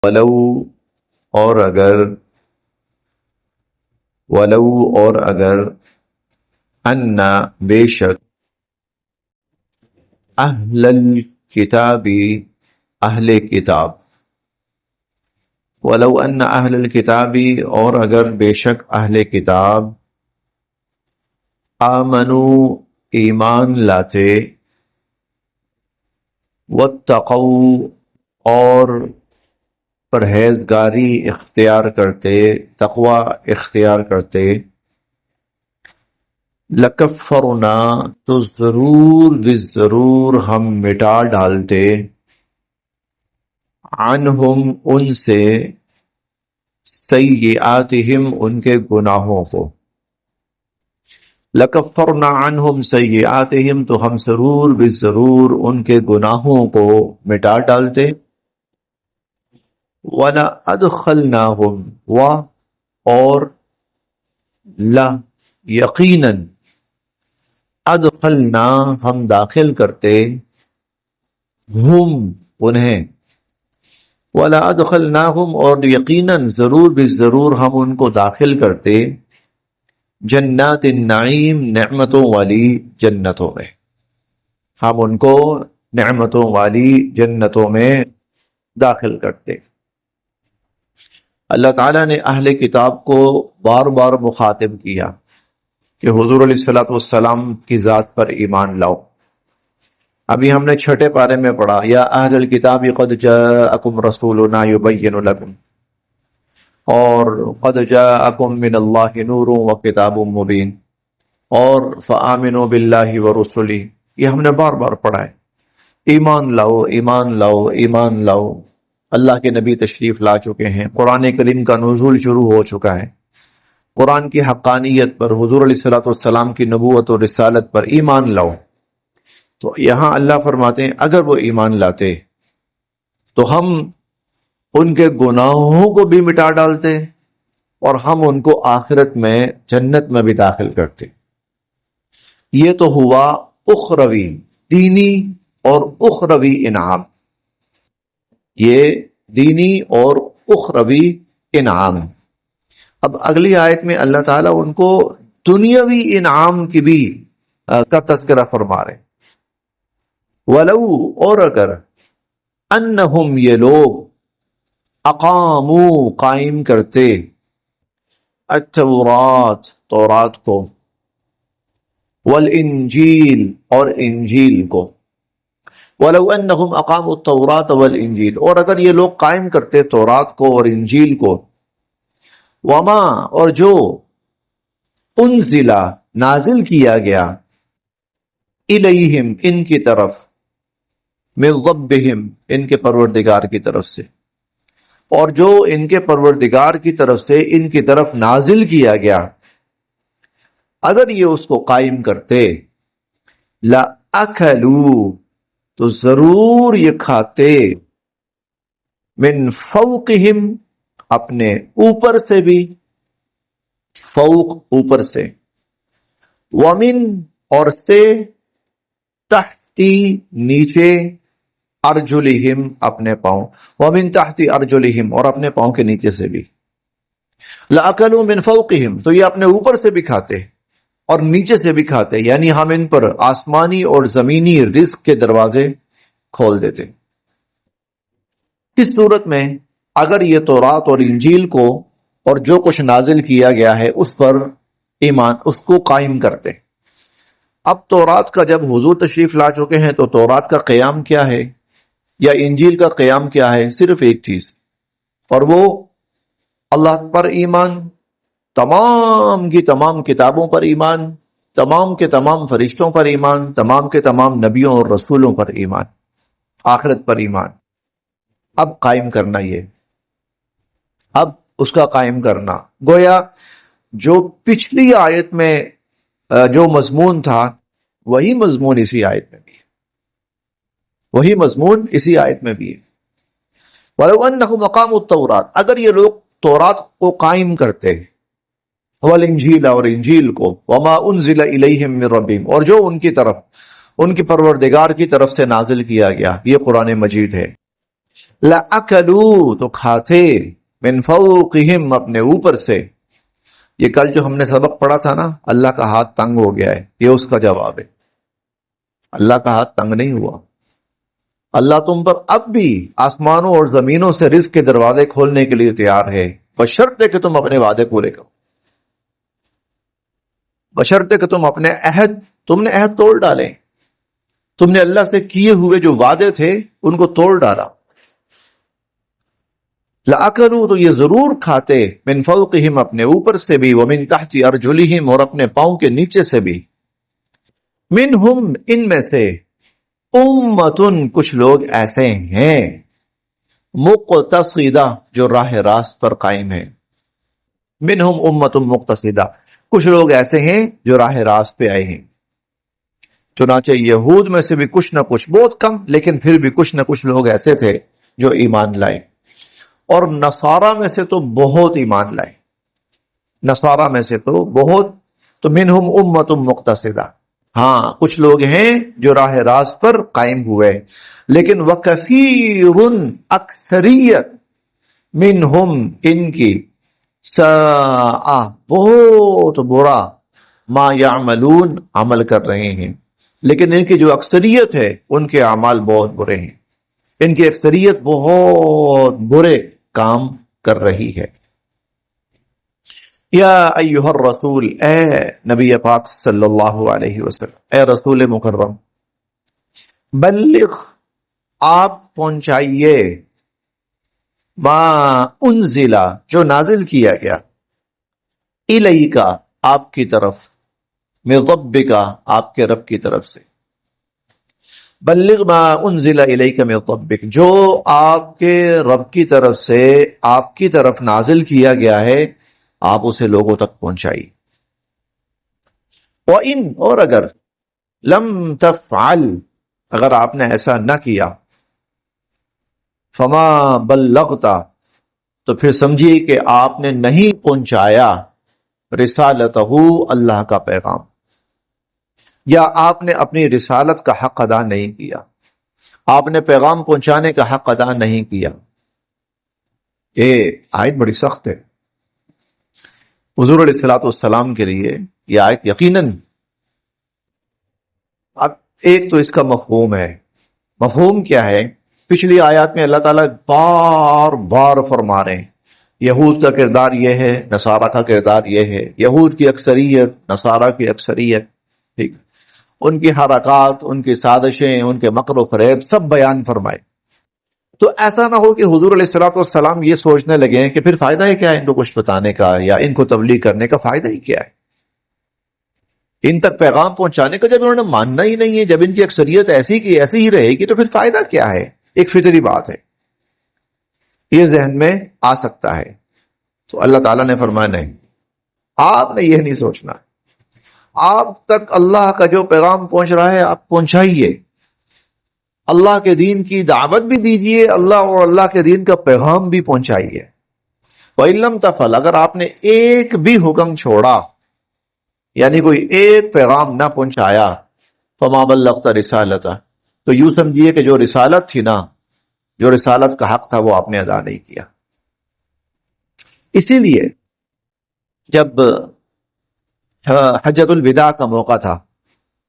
ولو اور اگر ولو اور اگر ان بے شک اہل الکتاب اہل کتاب ولو ان اہل الکتاب اور اگر بے شک اہل کتاب آمنو ایمان لاتے واتقوا اور پرہیزگاری اختیار کرتے تقوی اختیار کرتے لکفرنا تو ضرور بالضرور ہم مٹا ڈالتے عنہم ان سے سیئاتہم ان کے گناہوں کو لکفرنا عنہم سیئاتہم تو ہم ضرور بالضرور ان کے گناہوں کو مٹا ڈالتے وَلَا أَدْخَلْنَاهُمْ اور لا یقیناً ادخلنا ہم داخل کرتے ہم انہیں وَلَا أَدْخَلْنَاهُمْ اور یقیناً ضرور بالضرور ہم ان کو داخل کرتے جنات النعیم نعمتوں والی جنتوں میں ہم ان کو نعمتوں والی جنتوں میں داخل کرتے۔ اللہ تعالیٰ نے اہل کتاب کو بار بار مخاطب کیا کہ حضور علیہ الصلوۃ والسلام کی ذات پر ایمان لاؤ۔ ابھی ہم نے چھٹے پارے میں پڑھا یا اہل الکتاب قد جاءکم رسولنا یبین لکم اور قد جاءکم من اللہ نور وکتاب مبین اور فآمنوا باللہ ورسلہ، یہ ہم نے بار بار پڑھا ہے۔ ایمان لاؤ ایمان لاؤ ایمان لاؤ، اللہ کے نبی تشریف لا چکے ہیں، قرآن کریم کا نزول شروع ہو چکا ہے، قرآن کی حقانیت پر حضور علیہ الصلوۃ والسلام کی نبوت اور رسالت پر ایمان لاؤ۔ تو یہاں اللہ فرماتے ہیں اگر وہ ایمان لاتے تو ہم ان کے گناہوں کو بھی مٹا ڈالتے اور ہم ان کو آخرت میں جنت میں بھی داخل کرتے۔ یہ تو ہوا اخروی دینی اور اخروی انعام، یہ دینی اور اخروی انعام۔ اب اگلی آیت میں اللہ تعالیٰ ان کو دنیاوی انعام کی بھی کا تذکرہ فرما رہے۔ ولو اور اگر انہم یہ لوگ اقامو قائم کرتے التورات تورات کو والانجیل اور انجیل کو ولو انہم اقاموا التوراۃ والانجیل اور اگر یہ لوگ قائم کرتے تورات کو اور انجیل کو وما اور جو انزل نازل کیا گیا الیہم ان کی طرف من ربہم ان کے پروردگار کی طرف سے اور جو ان کے پروردگار کی طرف سے ان کی طرف نازل کیا گیا اگر یہ اس کو قائم کرتے لَأَكَلُوا تو ضرور یہ کھاتے من فوقہم اپنے اوپر سے بھی، فوق اوپر سے، ومن اور سے تحتی نیچے، ارجلہم اپنے پاؤں، ومن تحتی ارجلہم اور اپنے پاؤں کے نیچے سے بھی۔ لَأَكَلُوا مِنْ فَوْقِهِمْ تو یہ اپنے اوپر سے بھی کھاتے اور نیچے سے بھی کھاتے، یعنی ہم ان پر آسمانی اور زمینی رزق کے دروازے کھول دیتے۔ اس صورت میں اگر یہ تورات اور انجیل کو اور جو کچھ نازل کیا گیا ہے اس پر ایمان اس کو قائم کرتے۔ اب تورات کا جب حضور تشریف لا چکے ہیں تو تورات کا قیام کیا ہے یا انجیل کا قیام کیا ہے؟ صرف ایک چیز، اور وہ اللہ پر ایمان، تمام کی تمام کتابوں پر ایمان، تمام کے تمام فرشتوں پر ایمان، تمام کے تمام نبیوں اور رسولوں پر ایمان، آخرت پر ایمان۔ اب قائم کرنا، یہ اب اس کا قائم کرنا، گویا جو پچھلی آیت میں جو مضمون تھا وہی مضمون اسی آیت میں بھی ہے، وہی مضمون اسی آیت میں بھی ہے۔ وَلَوْ أَنَّهُمْ أَقَامُوا التَّوْرَاةَ اگر یہ لوگ تورات کو قائم کرتے، والانجیل اور انجیل کو، وما انزل الیہم من ربہم اور جو ان کی طرف ان کے پروردگار کی طرف سے نازل کیا گیا، یہ قرآن مجید ہے، لَأَكَلُوا تو کھاتے من فوقہم اپنے اوپر سے. یہ کل جو ہم نے سبق پڑھا تھا نا، اللہ کا ہاتھ تنگ ہو گیا ہے، یہ اس کا جواب ہے. اللہ کا ہاتھ تنگ نہیں ہوا. اللہ تم پر اب بھی آسمانوں اور زمینوں سے رزق کے دروازے کھولنے کے لیے تیار ہے، بشرطے کہ تم اپنے وعدے پورے کرو، بشرطے کہ تم اپنے تم نے عہد توڑ ڈالے. تم نے اللہ سے کیے ہوئے جو وعدے تھے ان کو توڑ ڈالا. لَأَكَلُوا تو یہ ضرور کھاتے من فوقہم اپنے اوپر سے بھی، ومن تحت ارجلہم اور اپنے پاؤں کے نیچے سے بھی. منہم ان میں سے امتن کچھ لوگ ایسے ہیں، مقتصدہ جو راہ راست پر قائم ہیں. منہم امت مقتصدہ کچھ لوگ ایسے ہیں جو راہ راست پہ آئے ہیں. چنانچہ یہود میں سے بھی کچھ نہ کچھ، بہت کم لیکن پھر بھی کچھ نہ کچھ لوگ ایسے تھے جو ایمان لائے، اور نصارہ میں سے تو بہت ایمان لائے. نصارہ میں سے تو بہت. تو منہم امت مقتصدہ، ہاں کچھ لوگ ہیں جو راہ راست پر قائم ہوئے، لیکن وَكَثِيرٌ اکثریت منہم ان کی ساء بہت برا ما یعملون عمل کر رہے ہیں. لیکن ان کی جو اکثریت ہے ان کے اعمال بہت برے ہیں، ان کی اکثریت بہت برے کام کر رہی ہے. یا ایہا الرسول، اے نبی پاک صلی اللہ علیہ وسلم، اے رسول مکرم، بلغ آپ پہنچائیے، ما انزل جو نازل کیا گیا، الیک آپ کی طرف، من ربک آپ کے رب کی طرف سے. بلغ ما انزل الیک من ربک جو آپ کے رب کی طرف سے آپ کی طرف نازل کیا گیا ہے، آپ اسے لوگوں تک پہنچائی. وَإِنْ اور اگر لم تفعل اگر آپ نے ایسا نہ کیا، فما بلغت تو پھر سمجھیے کہ آپ نے نہیں پہنچایا رسالتہ اللہ کا پیغام، یا آپ نے اپنی رسالت کا حق ادا نہیں کیا، آپ نے پیغام پہنچانے کا حق ادا نہیں کیا. یہ آیت بڑی سخت ہے حضور علیہ الصلوۃ والسلام کے لیے. یہ آیت یقیناً، اب ایک تو اس کا مفہوم ہے. مفہوم کیا ہے؟ پچھلی آیات میں اللہ تعالیٰ بار بار فرما رہے ہیں یہود کا کردار یہ ہے، نصارہ کا کردار یہ ہے. یہود کی اکثریت، نصارہ کی اکثریت، ٹھیک، ان کی حرکات، ان کی سازشیں، ان کے مکر و فریب سب بیان فرمائے. تو ایسا نہ ہو کہ حضور علیہ الصلوۃ والسلام یہ سوچنے لگے کہ پھر فائدہ ہی کیا ہے ان کو کچھ بتانے کا، یا ان کو تبلیغ کرنے کا فائدہ ہی کیا ہے، ان تک پیغام پہنچانے کا جب انہوں نے ماننا ہی نہیں ہے، جب ان کی اکثریت ایسی کی ایسی ہی رہے گی تو پھر فائدہ کیا ہے. ایک فطری بات ہے، یہ ذہن میں آ سکتا ہے. تو اللہ تعالیٰ نے فرمایا نہیں، آپ نے یہ نہیں سوچنا، آپ تک اللہ کا جو پیغام پہنچ رہا ہے آپ پہنچائیے، اللہ کے دین کی دعوت بھی دیجیے، اللہ اور اللہ کے دین کا پیغام بھی پہنچائیے. وَإِن لَمْ تَفْعَلْ اگر آپ نے ایک بھی حکم چھوڑا، یعنی کوئی ایک پیغام نہ پہنچایا، فَمَا بَلَّغْتَ رِسَالَتَهُ تو یوں سمجھیے کہ جو رسالت تھی نا، جو رسالت کا حق تھا وہ آپ نے ادا نہیں کیا. اسی لیے جب حجۃ الوداع کا موقع تھا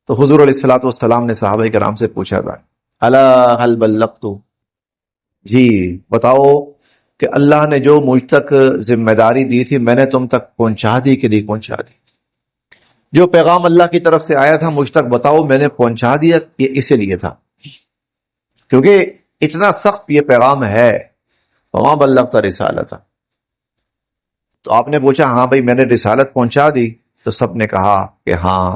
تو حضور علیہ الصلوۃ والسلام نے صحابہ کرام سے پوچھا تھا، الا هل بلغت، جی بتاؤ کہ اللہ نے جو مجھ تک ذمہ داری دی تھی میں نے تم تک پہنچا دی کہ نہیں پہنچا دی؟ جو پیغام اللہ کی طرف سے آیا تھا مجھ تک بتاؤ میں نے پہنچا دیا؟ یہ اسی لیے تھا کیونکہ اتنا سخت یہ پیغام ہے. وما بلغت رسالتہ، تو آپ نے پوچھا ہاں بھائی میں نے رسالت پہنچا دی؟ تو سب نے کہا کہ ہاں.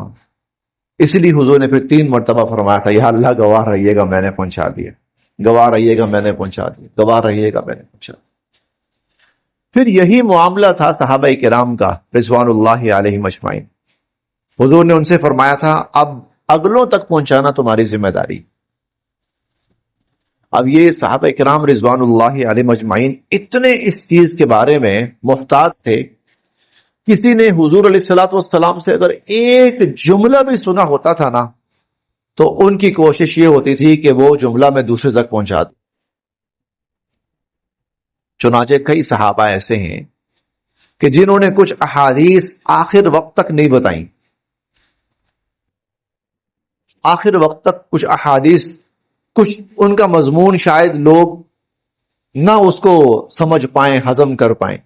اس لیے حضور نے پھر 3 مرتبہ فرمایا تھا یا اللہ گواہ رہیے گا میں نے پہنچا دیا، گواہ رہیے گا میں نے پہنچا دیا، گواہ رہیے گا میں نے پہنچا دیا. پھر یہی معاملہ تھا صحابہ کرام کا رضوان اللہ علیہم اجمعین. حضور نے ان سے فرمایا تھا اب اگلوں تک پہنچانا تمہاری ذمہ داری. اب یہ صحابہ کرام رضوان اللہ علیہم اجمعین اتنے اس چیز کے بارے میں محتاط تھے، کسی نے حضور علیہ الصلوۃ والسلام سے اگر ایک جملہ بھی سنا ہوتا تھا نا تو ان کی کوشش یہ ہوتی تھی کہ وہ جملہ میں دوسرے تک پہنچا دیں. چنانچہ کئی صحابہ ایسے ہیں کہ جنہوں نے کچھ احادیث آخر وقت تک نہیں بتائیں، آخر وقت تک کچھ احادیث، کچھ ان کا مضمون شاید لوگ نہ اس کو سمجھ پائیں، ہضم کر پائیں،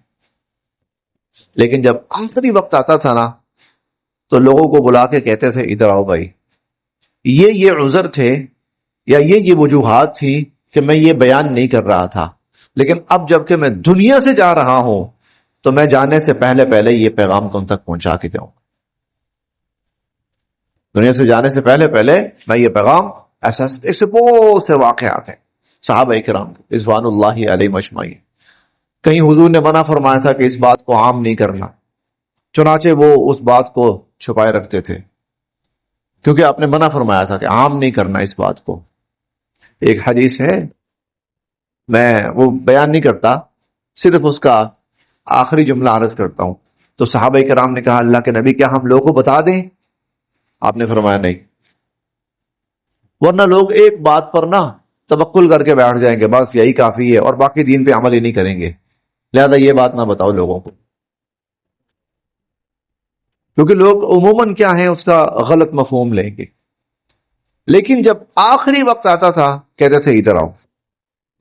لیکن جب آخری وقت آتا تھا نا تو لوگوں کو بلا کے کہتے تھے ادھر آؤ بھائی، یہ عذر تھے یا یہ وجوہات تھی کہ میں یہ بیان نہیں کر رہا تھا، لیکن اب جب کہ میں دنیا سے جا رہا ہوں تو میں جانے سے پہلے پہلے یہ پیغام تم تک پہنچا کے جاؤں، دنیا سے جانے سے پہلے پہلے میں یہ پیغام، ایسے بہت سے واقعات ہیں صحابہ کرام کے رضوان اللہ علیہم اجمعین۔ کہیں حضور نے منع فرمایا تھا کہ اس بات کو عام نہیں کرنا، چنانچہ وہ اس بات کو چھپائے رکھتے تھے کیونکہ آپ نے منع فرمایا تھا کہ عام نہیں کرنا اس بات کو۔ ایک حدیث ہے، میں وہ بیان نہیں کرتا، صرف اس کا آخری جملہ عرض کرتا ہوں۔ تو صحابہ کرام نے کہا اللہ کے نبی کیا ہم لوگوں کو بتا دیں؟ آپ نے فرمایا نہیں، ورنہ لوگ ایک بات پر نہ توکل کر کے بیٹھ جائیں گے، بس یہی کافی ہے، اور باقی دین پہ عمل ہی نہیں کریں گے، لہذا یہ بات نہ بتاؤ لوگوں کو، کیونکہ لوگ عموماً کیا ہے اس کا غلط مفہوم لیں گے۔ لیکن جب آخری وقت آتا تھا کہتے تھے ادھر آؤ،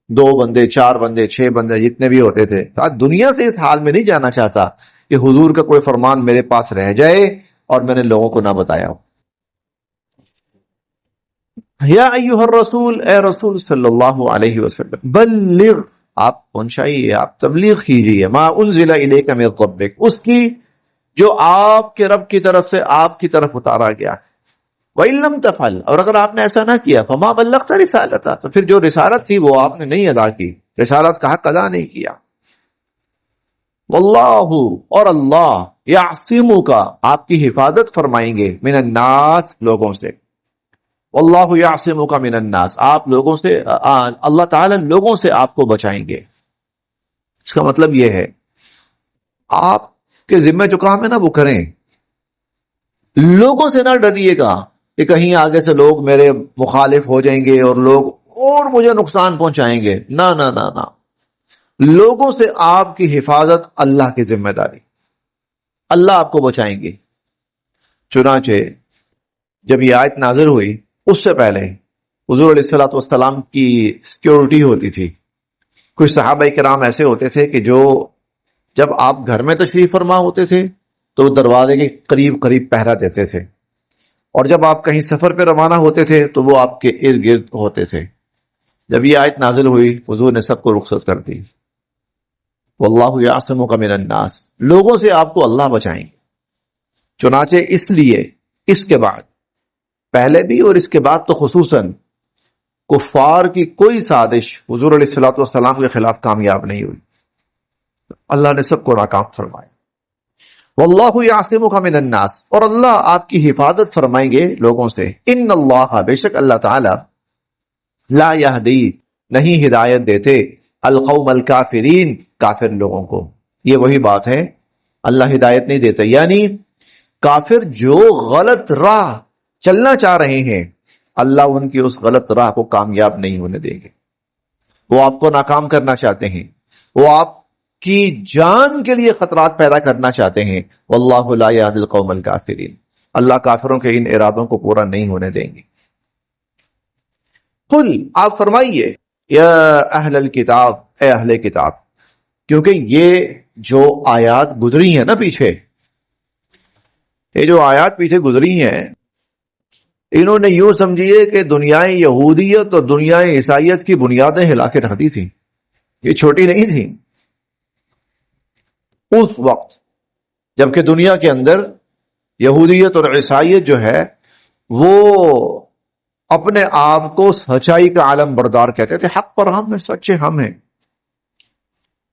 2 بندے 4 بندے 6 بندے جتنے بھی ہوتے تھے، آج دنیا سے اس حال میں نہیں جانا چاہتا کہ حضور کا کوئی فرمان میرے پاس رہ جائے اور میں نے لوگوں کو نہ بتایا ہو۔ یا ایھا الرسول، اے رسول صلی اللہ علیہ وسلم، بلغ، آپ پہنچائیے، آپ تبلیغ کیجیے، ما انزل الیک من ربک، اس کی جو آپ کے رب کی طرف سے آپ کی طرف اتارا گیا۔ وَإِن لَمْ تَفْعَلْ، اور اگر آپ نے ایسا نہ کیا، فَمَا بَلَّغْتَ رِسَالَتَهْ، تو پھر جو رسالت تھی وہ آپ نے نہیں ادا کی، رسالت کا حق ادا نہیں کیا۔ وَاللَّهُ، اور اللہ، يَعْصِمُكَ، آپ کی حفاظت فرمائیں گے، مِنَ النَّاسِ، لوگوں سے۔ وَاللَّهُ يَعْصِمُكَ مِنَ النَّاسِ، آپ لوگوں سے، اللہ تعالی لوگوں سے آپ کو بچائیں گے۔ اس کا مطلب یہ ہے آپ کے ذمہ جو کام ہے نا وہ کریں، لوگوں سے نہ ڈریے گا کہ کہیں آگے سے لوگ میرے مخالف ہو جائیں گے اور لوگ اور مجھے نقصان پہنچائیں گے، نہ نہ نہ نہ، لوگوں سے آپ کی حفاظت اللہ کی ذمہ داری، اللہ آپ کو بچائیں گے۔ چنانچہ جب یہ آیت نازل ہوئی اس سے پہلے حضور علیہ الصلوۃ والسلام کی سیکیورٹی ہوتی تھی۔ کچھ صحابہ کرام ایسے ہوتے تھے کہ جو جب آپ گھر میں تشریف فرما ہوتے تھے تو دروازے کے قریب قریب پہرا دیتے تھے، اور جب آپ کہیں سفر پہ روانہ ہوتے تھے تو وہ آپ کے ارد گرد ہوتے تھے۔ جب یہ آیت نازل ہوئی حضور نے سب کو رخصت کر دی، واللہ یعصمک من الناس، لوگوں سے آپ کو اللہ بچائیں۔ چنانچہ اس لیے اس کے بعد، پہلے بھی اور اس کے بعد تو خصوصاً، کفار کی کوئی سازش حضور علیہ الصلوۃ والسلام کے خلاف کامیاب نہیں ہوئی، اللہ نے سب کو ناکام فرمایا۔ واللہ یعصمک من الناس، اور اللہ آپ کی حفاظت فرمائیں گے لوگوں سے۔ ان اللہ، بے شک اللہ تعالی، لا یہدی، نہیں ہدایت دیتے، القوم الکافرین، کافر لوگوں کو۔ یہ وہی بات ہے، اللہ ہدایت نہیں دیتا، یعنی کافر جو غلط راہ چلنا چاہ رہے ہیں اللہ ان کی اس غلط راہ کو کامیاب نہیں ہونے دیں گے۔ وہ آپ کو ناکام کرنا چاہتے ہیں، وہ آپ کی جان کے لیے خطرات پیدا کرنا چاہتے ہیں۔ واللہ لا یہدی القوم الکافرین، اللہ کافروں کے ان ارادوں کو پورا نہیں ہونے دیں گے۔ قل، آپ فرمائیے، یا اہل الکتاب، اے اہل کتاب، کیونکہ یہ جو آیات گزری ہیں نا پیچھے، یہ جو آیات پیچھے گزری ہیں، انہوں نے یوں سمجھیے کہ دنیا یہودیت اور دنیا عیسائیت کی بنیادیں ہلا کے رکھ دی تھی، یہ چھوٹی نہیں تھی۔ اس وقت جبکہ دنیا کے اندر یہودیت اور عیسائیت جو ہے وہ اپنے آپ کو سچائی کا عالم بردار کہتے تھے، حق پر ہم ہیں، سچے ہم ہیں،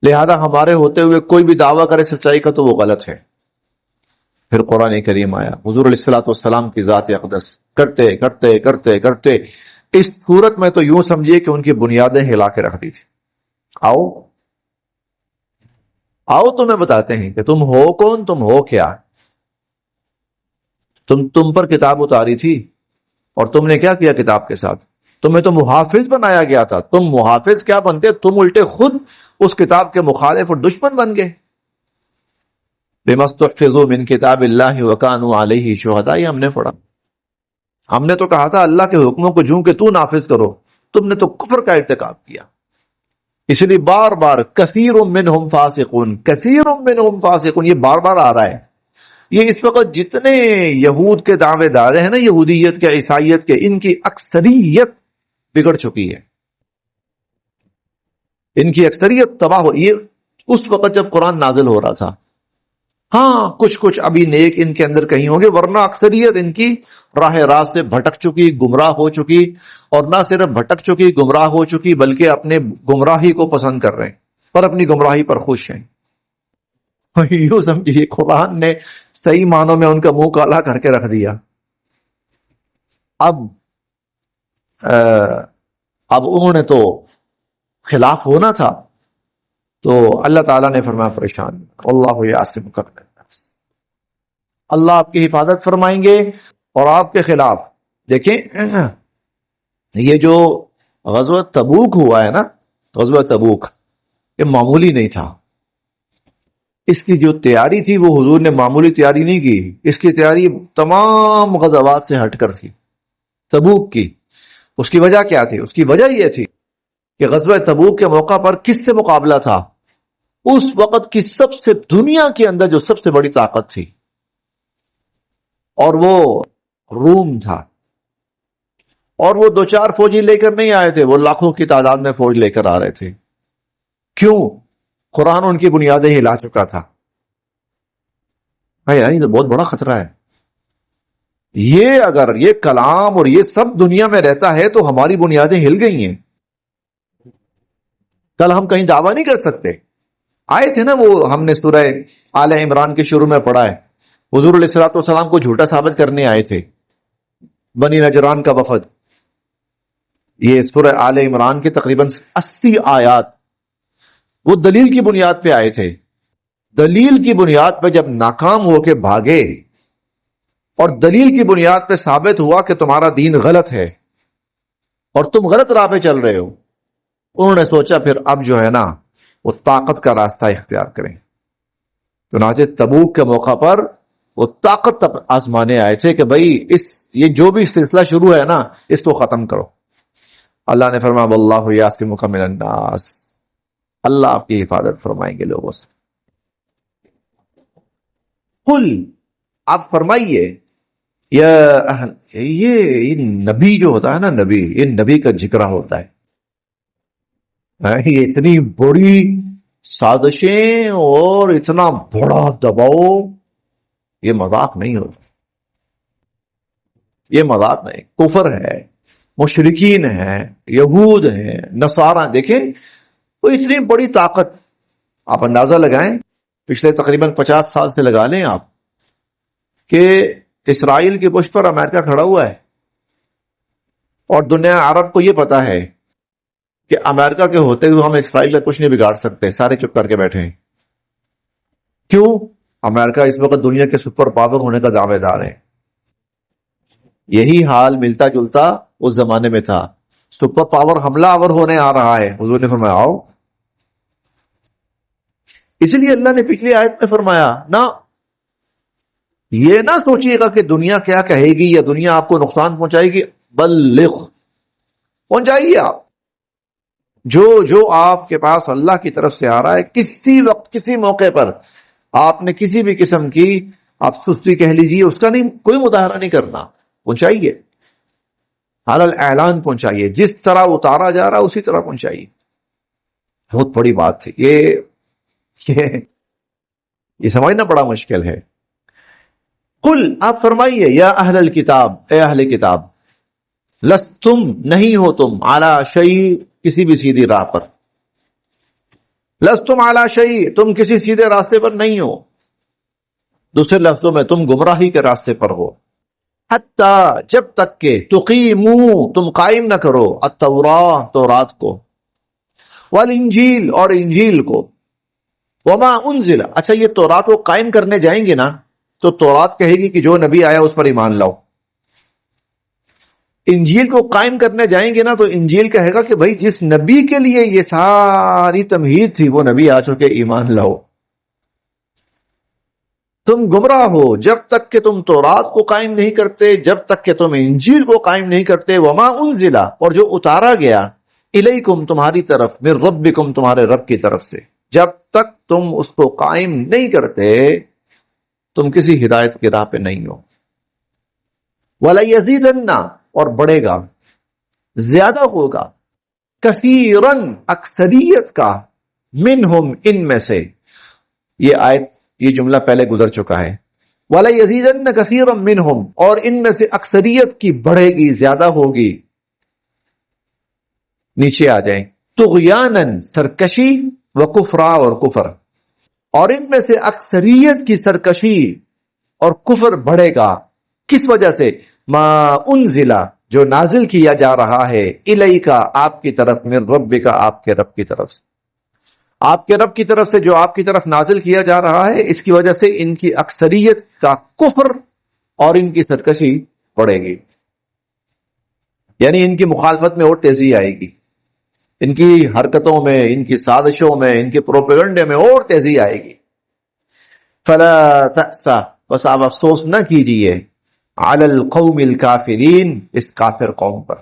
لہذا ہمارے ہوتے ہوئے کوئی بھی دعویٰ کرے سچائی کا تو وہ غلط ہے۔ پھر قرآن کریم آیا، حضور علیہ الصلوۃ والسلام کی ذات اقدس کرتے کرتے کرتے کرتے اس صورت میں تو یوں سمجھیے کہ ان کی بنیادیں ہلا کے رکھ دی تھی۔ آؤ تمہیں بتاتے ہیں کہ تم ہو کون، تم ہو کیا۔ تم پر کتاب اتاری تھی اور تم نے کیا کیا کتاب کے ساتھ؟ تمہیں تو محافظ بنایا گیا تھا، تم محافظ کیا بنتے، تم الٹے خود اس کتاب کے مخالف اور دشمن بن گئے. بما استحفظوا من کتاب اللہ وکانوا علیہ شہداء، یہ ہم نے پڑھا. ہم نے تو کہا تھا اللہ کے حکموں کو جوں کہ تو نافذ کرو، تم نے تو کفر کا ارتکاب کیا. اس لیے بار بار کثیر منہم فاسقون، کثیر منہم فاسقون، یہ بار بار آ رہا ہے. یہ اس وقت جتنے یہود کے دعوے دار ہیں نا، یہودیت کے، عیسائیت کے، ان کی اکثریت بگڑ چکی ہے، ان کی اکثریت تباہ ہو. یہ اس وقت جب قرآن نازل ہو رہا تھا. ہاں کچھ ابھی نیک ان کے اندر کہیں ہوں گے، ورنہ اکثریت ان کی راہ راست سے بھٹک چکی، گمراہ ہو چکی، اور نہ صرف بھٹک چکی، گمراہ ہو چکی، بلکہ اپنے گمراہی کو پسند کر رہے ہیں، پر اپنی گمراہی پر خوش ہیں. یوں سمجھیے قرآن نے صحیح معنوں میں ان کا منہ کالا کر کے رکھ دیا. اب انہوں نے تو خلاف ہونا تھا، تو اللہ تعالیٰ نے فرمایا پریشان، اللہ یعصمک من الناس، اللہ آپ کی حفاظت فرمائیں گے اور آپ کے خلاف. دیکھیں یہ جو غزوہ تبوک ہوا ہے نا، غزوہ تبوک یہ معمولی نہیں تھا. اس کی جو تیاری تھی وہ حضور نے معمولی تیاری نہیں کی، اس کی تیاری تمام غزوات سے ہٹ کر تھی. تبوک کی اس کی وجہ کیا تھی؟ اس کی وجہ یہ تھی کہ غزوہ تبوک کے موقع پر کس سے مقابلہ تھا؟ اس وقت کی سب سے، دنیا کے اندر جو سب سے بڑی طاقت تھی، اور وہ روم تھا. اور وہ 2-4 فوجی لے کر نہیں آئے تھے، وہ لاکھوں کی تعداد میں فوج لے کر آ رہے تھے. کیوں؟ قرآن ان کی بنیادیں ہلا چکا تھا. بھائی یہ تو بہت بڑا خطرہ ہے. یہ اگر یہ کلام اور یہ سب دنیا میں رہتا ہے تو ہماری بنیادیں ہل گئی ہیں. کل ہم کہیں دعویٰ نہیں کر سکتے. آئے تھے نا وہ، ہم نے سورہ آل عمران کے شروع میں پڑھا ہے، حضور علیہ الصلوۃ والسلام کو جھوٹا ثابت کرنے آئے تھے بنی نجران کا وفد. یہ سورہ آل عمران کے تقریباً 80 آیات وہ دلیل کی بنیاد پہ آئے تھے. دلیل کی بنیاد پہ جب ناکام ہو کے بھاگے اور دلیل کی بنیاد پہ ثابت ہوا کہ تمہارا دین غلط ہے اور تم غلط راہ پہ چل رہے ہو، انہوں نے سوچا پھر اب جو ہے نا وہ طاقت کا راستہ اختیار کریں. چنانچہ تبوک کے موقع پر وہ طاقت آزمانے آئے تھے کہ بھئی یہ جو بھی سلسلہ شروع ہے نا اس کو ختم کرو. اللہ نے فرمایا واللہ یعصمک من الناس، اللہ آپ کی حفاظت فرمائیں گے لوگوں سے. قل، آپ فرمائیے، یہ نبی جو ہوتا ہے نا، نبی، یہ نبی کا ذکر ہوتا ہے. یہ اتنی بڑی سازشیں اور اتنا بڑا دباؤ، یہ مذاق نہیں ہوتا، یہ مذاق نہیں. کفر ہے، مشرکین ہیں، یہود ہیں، نصارہ. دیکھیں وہ اتنی بڑی طاقت، آپ اندازہ لگائیں پچھلے تقریباً 50 سال سے لگا لیں آپ، کہ اسرائیل کی پشت پر امریکہ کھڑا ہوا ہے، اور دنیا عرب کو یہ پتا ہے کہ امریکہ کے ہوتے ہوئے ہم اسرائیل کا کچھ نہیں بگاڑ سکتے، سارے چپ کر کے بیٹھے ہیں. کیوں؟ امریکہ اس وقت دنیا کے سپر پاور ہونے کا دعوے دار ہے. یہی حال ملتا جلتا اس زمانے میں تھا. سپر پاور حملہ آور ہونے آ رہا ہے. حضور نے فرمایا آؤ. اس لیے اللہ نے پچھلی آیت میں فرمایا نہ، یہ نہ سوچیے گا کہ دنیا کیا کہے گی یا دنیا آپ کو نقصان پہنچائے گی. بلغ، پہنچائیے آپ جو آپ کے پاس اللہ کی طرف سے آ رہا ہے. کسی وقت کسی موقع پر آپ نے کسی بھی قسم کی، آپ سستی کہہ لیجیے، اس کا نہیں، کوئی مظاہرہ نہیں کرنا. پہنچائیے، علی الاعلان پہنچائیے. جس طرح اتارا جا رہا اسی طرح پہنچائیے. بہت بڑی بات تھی یہ سمجھنا بڑا مشکل ہے. قل، آپ فرمائیے، یا اہل الکتاب، اے اہل کتاب، لستم، نہیں ہو تم، علی شیء، کسی بھی سیدھی راہ پر. لستم علی شیء، تم کسی سیدھے راستے پر نہیں ہو. دوسرے لفظوں میں تم گمراہی کے راستے پر ہو. حتی، جب تک کہ تقیموا، تم قائم نہ کرو، التوراۃ، تورات کو، والانجیل، اور انجیل کو، وما انزل. اچھا یہ تورات کو قائم کرنے جائیں گے نا تو تورات کہے گی کہ جو نبی آیا اس پر ایمان لاؤ. انجیل کو قائم کرنے جائیں گے نا تو انجیل کہے گا کہ بھائی جس نبی کے لیے یہ ساری تمہید تھی وہ نبی آ چکے، ایمان لاؤ۔ تم گمراہ ہو جب تک کہ تم تورات کو قائم نہیں کرتے، جب تک کہ تم انجیل کو قائم نہیں کرتے، وما انزلا، اور جو اتارا گیا، الیکم، تمہاری طرف، من ربکم، تمہارے رب کی طرف سے، جب تک تم اس کو قائم نہیں کرتے تم کسی ہدایت کی راہ پہ نہیں ہو۔ وَلَيَزِيدَنَّ، اور بڑھے گا، زیادہ ہوگا، کثیراً، اکثریت کا، منہم، ان میں سے، یہ جملہ پہلے گزر چکا ہے، وَلَيَزِيدَنَّ كَثِيرًا مِّنْهُمْ، اور ان میں سے اکثریت کی بڑھے گی، زیادہ ہوگی۔ نیچے آ جائیں، طغیاناً، سرکشی، وکفرا، اور کفر، اور ان میں سے اکثریت کی سرکشی اور کفر بڑھے گا، کس وجہ سے؟ ما انزلا، جو نازل کیا جا رہا ہے، الیکا، آپ کی طرف، من ربک، آپ کے رب کی طرف سے، آپ کے رب کی طرف سے جو آپ کی طرف نازل کیا جا رہا ہے، اس کی وجہ سے ان کی اکثریت کا کفر اور ان کی سرکشی بڑھے گی، یعنی ان کی مخالفت میں اور تیزی آئے گی، ان کی حرکتوں میں، ان کی سازشوں میں، ان کے پروپیگنڈے میں اور تیزی آئے گی۔ فلا تأسا، بس آپ افسوس نہ کیجئے، علی القوم الکافرین، اس کافر قوم پر،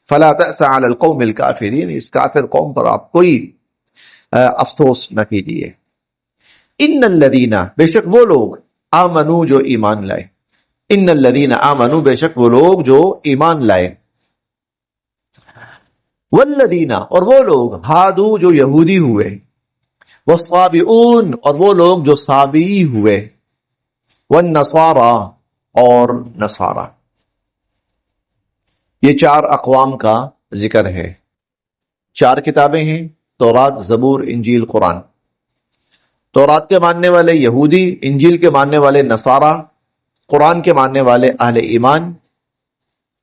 فلا تأسا علی القوم الکافرین، اس کافر قوم پر آپ کوئی افسوس نہ کیجیے۔ ان الذین، بے شک وہ لوگ، آمنو، جو ایمان لائے، ان الذین آمنو، بے شک وہ لوگ جو ایمان لائے، والذین، اور وہ لوگ، ہادو، جو یہودی ہوئے، والصابئون، اور وہ لوگ جو صابئی ہوئے، والنصارى، اور نصارہ۔ یہ 4 اقوام کا ذکر ہے، 4 کتابیں ہیں، تورات، زبور، انجیل، قرآن۔ تورات کے ماننے والے یہودی، انجیل کے ماننے والے نصارہ، قرآن کے ماننے والے اہل ایمان،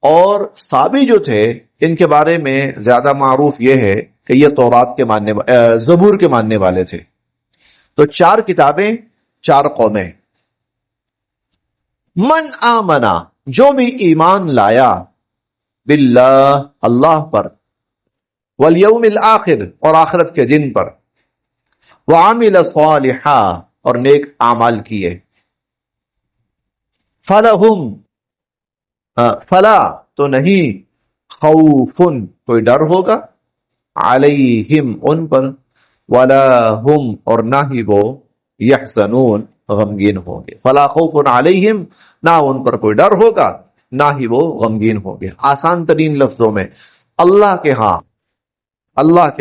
اور صابی جو تھے ان کے بارے میں زیادہ معروف یہ ہے کہ یہ تورات کے ماننے زبور کے ماننے والے تھے۔ تو 4 کتابیں، 4 قومیں۔ من آمنا، جو بھی ایمان لایا، باللہ، اللہ پر، والیوم الآخر، اور آخرت کے دن پر، وعمل صالحا، اور نیک اعمال کیے، فلہم، فلا، تو نہیں، خوفن، کوئی ڈر ہوگا، علیہم، ان پر، ولا ہم، اور نہ ہی وہ، یحزنون، غمگین ہوں گے۔ فلا خوف علیہم، نہ ان پر کوئی ڈر ہوگا، نہ ہی وہ غمگین ہوں گے۔ آسان ترین لفظوں میں، اللہ کے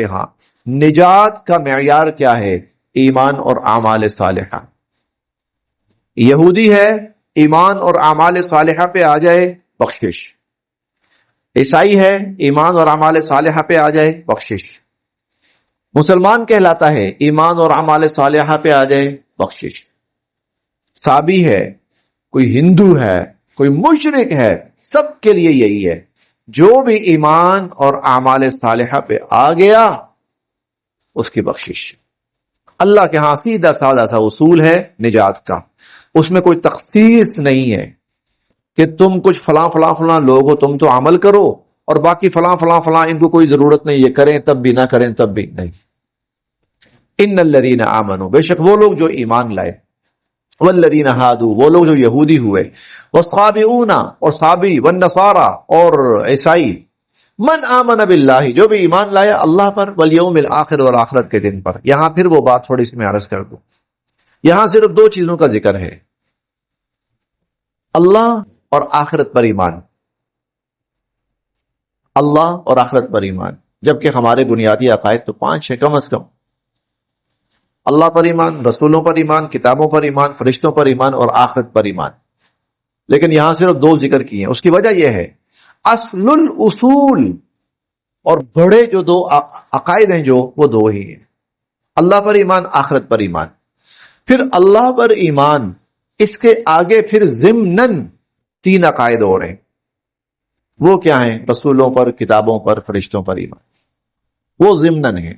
ہاں نجات کا معیار کیا ہے؟ ایمان اور اعمال صالحہ۔ یہودی ہے، ایمان اور اعمال صالحہ پہ آ جائے، بخشش۔ عیسائی ہے، ایمان اور اعمال صالحہ پہ آ جائے، بخشش۔ مسلمان کہلاتا ہے، ایمان اور اعمال صالحہ پہ آ جائے، بخشش۔ صابی ہے، کوئی ہندو ہے، کوئی مشرک ہے، سب کے لیے یہی ہے، جو بھی ایمان اور اعمال صالحہ پہ آ گیا اس کی بخشش۔ اللہ کے ہاں سیدھا سادہ سا اصول ہے نجات کا، اس میں کوئی تخصیص نہیں ہے کہ تم کچھ فلاں فلاں فلاں لوگ ہو، تم تو عمل کرو، اور باقی فلاں فلاں فلاں ان کو کوئی ضرورت نہیں، یہ کریں تب بھی نہ کریں تب بھی نہیں۔ ان الذین آمنوا، بے شک وہ لوگ جو ایمان لائے، والذین ہادوا، وہ لوگ جو یہودی ہوئے، والصابئون، اور صابی، والنصارى، اور عیسائی، من آمن باللہ، جو بھی ایمان لایا اللہ پر، والیوم الآخر، اور آخرت کے دن پر۔ یہاں پھر وہ بات تھوڑی سی میں عرض کر دوں، یہاں صرف 2 چیزوں کا ذکر ہے، اللہ اور آخرت پر ایمان، اللہ اور آخرت پر ایمان، جبکہ ہمارے بنیادی عقائد تو 5 ہیں کم از کم۔ اللہ پر ایمان، رسولوں پر ایمان، کتابوں پر ایمان، فرشتوں پر ایمان، اور آخرت پر ایمان۔ لیکن یہاں صرف 2 ذکر کیے ہیں، اس کی وجہ یہ ہے، اصل الاصول اور بڑے جو 2 عقائد ہیں جو، وہ 2 ہی ہیں، اللہ پر ایمان، آخرت پر ایمان۔ پھر اللہ پر ایمان، اس کے آگے پھر ضمناً 3 عقائد اور ہیں، وہ کیا ہیں؟ رسولوں پر، کتابوں پر، فرشتوں پر ایمان، وہ ضمناً ہیں۔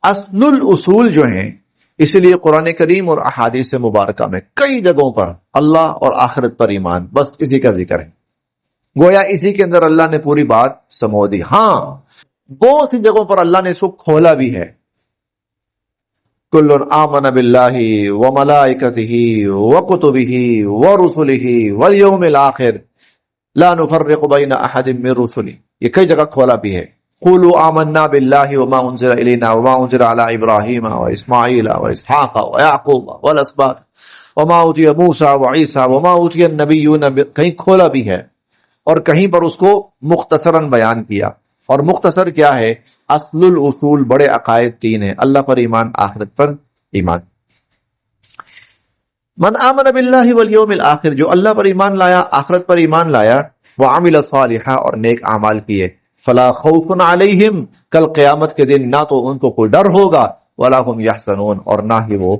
اصل الاصول جو ہیں، اسی لیے قرآن کریم اور احادیث مبارکہ میں کئی جگہوں پر اللہ اور آخرت پر ایمان، بس اسی کا ذکر ہے۔ گویا اسی کے اندر اللہ نے پوری بات سمو دی۔ ہاں بہت سی جگہوں پر اللہ نے اس کو کھولا بھی ہے، کل آمن باللہ وملائکتہ وکتبہ ورسلہ والیوم الآخر لا نفرق بین احد من رسلہ، یہ کئی جگہ کھولا بھی ہے۔ قولوا آمنا باللہ وما انزل الینا وما انزل علی ابراہیم واسماعیل واسحاق ویعقوب والاسباط وما اوتی موسیٰ وعیسیٰ وما اوتی النبیون، کہیں کھولا بھی ہے اور کہیں پر اس کو مختصراً بیان کیا۔ اور مختصر کیا ہے؟ اصل الاصول بڑے عقائد تین ہیں، اللہ پر ایمان، آخرت پر ایمان۔ من آمن باللہ والیوم الآخر، جو اللہ پر ایمان لایا، آخرت پر ایمان لایا، وعمل صالحا، اور نیک اعمال کیے، فلا خوف علیہم، کل قیامت کے دن نہ تو ان کو کوئی ڈر ہوگا، ولا هم یحزنون، اور نہ ہی وہ